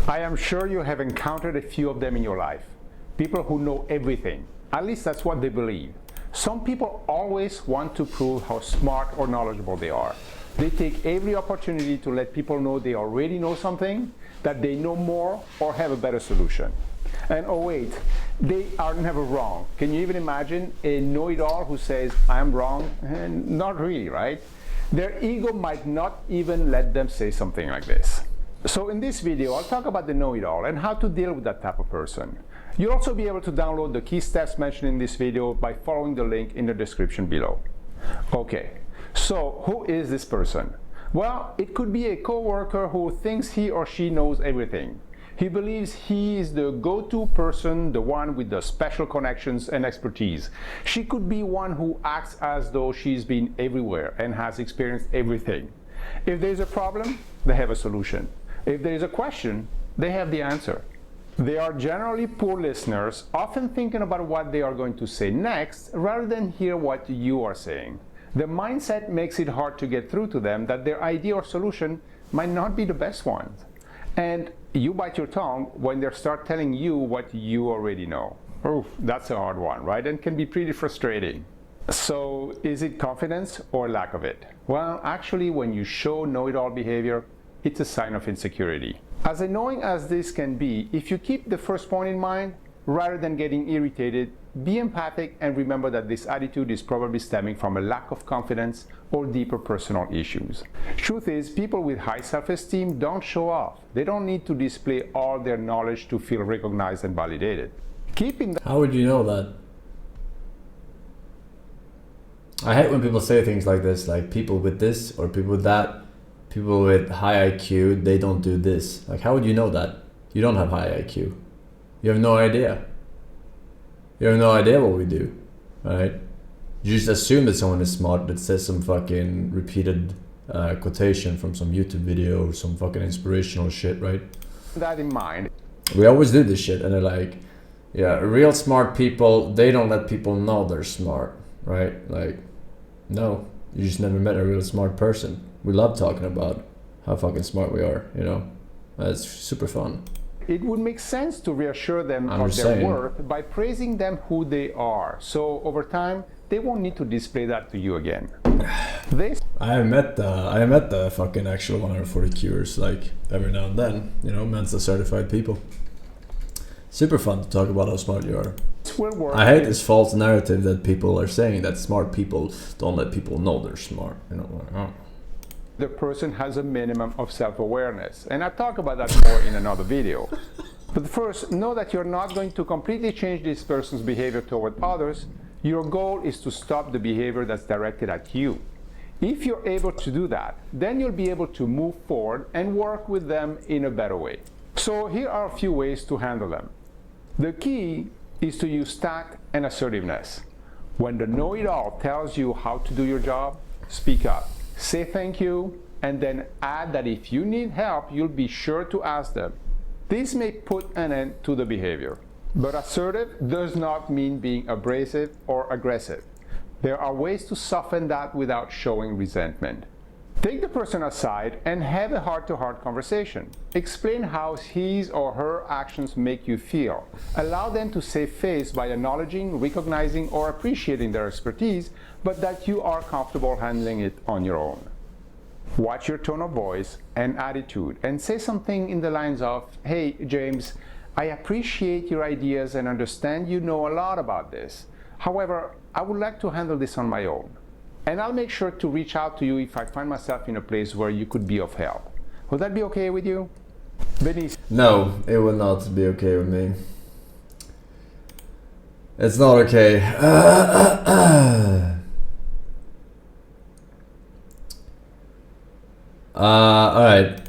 I am sure you have encountered a few of them in your life. People who know everything. At least that's what they believe. Some people always want to prove how smart or knowledgeable they are. They take every opportunity to let people know they already know something, that they know more or have a better solution. And oh wait, they are never wrong. Can you even imagine a know-it-all who says, I'm wrong? And not really, right? Their ego might not even let them say something like this. So in this video, I'll talk about the know-it-all and how to deal with that type of person. You'll also be able to download the key steps mentioned in this video by following the link in the description below. Okay, so who is this person? Well, it could be a coworker who thinks he or she knows everything. He believes he is the go-to person, the one with the special connections and expertise. She could be one who acts as though she's been everywhere and has experienced everything. If there's a problem, they have a solution. If there's a question, they have the answer. They are generally poor listeners, often thinking about what they are going to say next rather than hear what you are saying. The mindset makes it hard to get through to them that their idea or solution might not be the best one. And you bite your tongue when they start telling you what you already know. Oof, that's a hard one, right? And can be pretty frustrating. So is it confidence or lack of it? Well, actually, when you show know-it-all behavior, it's a sign of insecurity. As annoying as this can be, if you keep the first point in mind, rather than getting irritated, be empathic and remember that this attitude is probably stemming from a lack of confidence or deeper personal issues. Truth is, people with high self-esteem don't show off. They don't need to display all their knowledge to feel recognized and validated. How would you know that? I hate when people say things like this, like people with this or people with that. People with high IQ, they don't do this. Like, how would you know that? You don't have high IQ. You have no idea. You have no idea what we do, right? You just assume that someone is smart that says some fucking repeated quotation from some YouTube video or some fucking inspirational shit, right? That in mind. We always do this shit and they're like, yeah, real smart people, they don't let people know they're smart, right? Like, no, you just never met a real smart person. We love talking about how fucking smart we are, you know? That's super fun. It would make sense to reassure them of their worth by praising them who they are. So over time, they won't need to display that to you again. I met the fucking actual 140 cures like every now and then, you know, Mensa certified people. Super fun to talk about how smart you are. I hate this false narrative that people are saying that smart people don't let people know they're smart, you know, like, oh. The person has a minimum of self-awareness, and I'll talk about that more in another video. But first, know that you're not going to completely change this person's behavior toward others. Your goal is to stop the behavior that's directed at you. If you're able to do that, then you'll be able to move forward and work with them in a better way. So here are a few ways to handle them. The key is to use tact and assertiveness. When the know-it-all tells you how to do your job, speak up. Say thank you, and then add that if you need help, you'll be sure to ask them. This may put an end to the behavior. But assertive does not mean being abrasive or aggressive. There are ways to soften that without showing resentment. Take the person aside and have a heart-to-heart conversation. Explain how his or her actions make you feel. Allow them to save face by acknowledging, recognizing, or appreciating their expertise, but that you are comfortable handling it on your own. Watch your tone of voice and attitude and say something in the lines of, "Hey, James, I appreciate your ideas and understand you know a lot about this. However, I would like to handle this on my own. And I'll make sure to reach out to you if I find myself in a place where you could be of help." Would that be okay with you? Benicio. No, it will not be okay with me. It's not okay. Alright.